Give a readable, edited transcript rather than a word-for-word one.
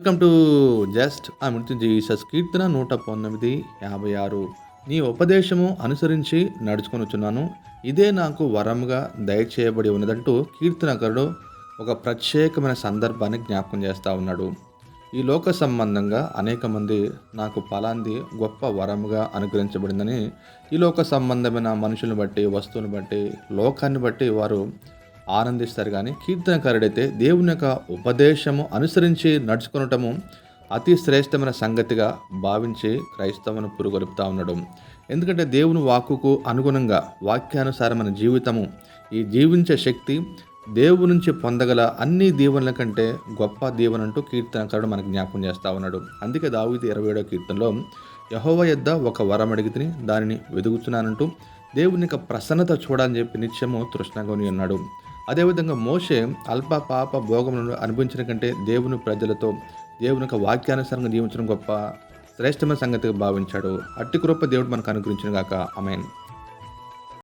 Welcome to just Amrutha Jesus కీర్తన 119:56. నీ ఉపదేశము అనుసరించి నడుచుకొనుచున్నాను, ఇదే నాకు వరముగా దయచేయబడి ఉన్నదంటూ కీర్తనకారుడు ఒక ప్రత్యేకమైన సందర్భాన్ని జ్ఞాపకం చేస్తూ ఉన్నాడు. ఈ లోక సంబంధంగా అనేక మంది నాకు ఫలాంది గొప్ప వరముగా అనుగ్రహించబడిందని ఈ లోక సంబంధమైన మనుషులను బట్టి, వస్తువుని బట్టి, లోకాన్ని బట్టి వారు ఆనందిస్తారు. కానీ కీర్తనకారుడైతే దేవుని యొక్క ఉపదేశము అనుసరించి నడుచుకొనటము అతి శ్రేష్టమైన సంగతిగా భావించి క్రైస్తవును పురుగొలుపుతా ఉన్నాడు. ఎందుకంటే దేవుని వాక్కుకు అనుగుణంగా వాక్యానుసారమైన జీవితము, ఈ జీవించే శక్తి దేవుని నుంచి పొందగల అన్ని దీవెనల కంటే గొప్ప దీవెన అంటూ కీర్తనకారుడు మనకు జ్ఞాపకం చేస్తూ ఉన్నాడు. అందుకే దావీదు 27వ కీర్తనలో యెహోవా యొద్ద ఒక వరం అడిగితిని, దానిని వెదుగుతున్నానంటూ దేవుని యొక్క ప్రసన్నత చూడాలని చెప్పి నిత్యము తృష్ణగొని ఉన్నాడు. అదేవిధంగా మోషే అల్ప పాప భోగములను అనుభవించిన కంటే దేవుని ప్రజలతో దేవుని యొక్క వాక్యానుసారంగా జీవించడం గొప్ప శ్రేష్టమైన సంగతిగా భావించాడు. అట్టి కృప దేవుడు మనకు అనుగ్రహించును గాక. ఆమేన్.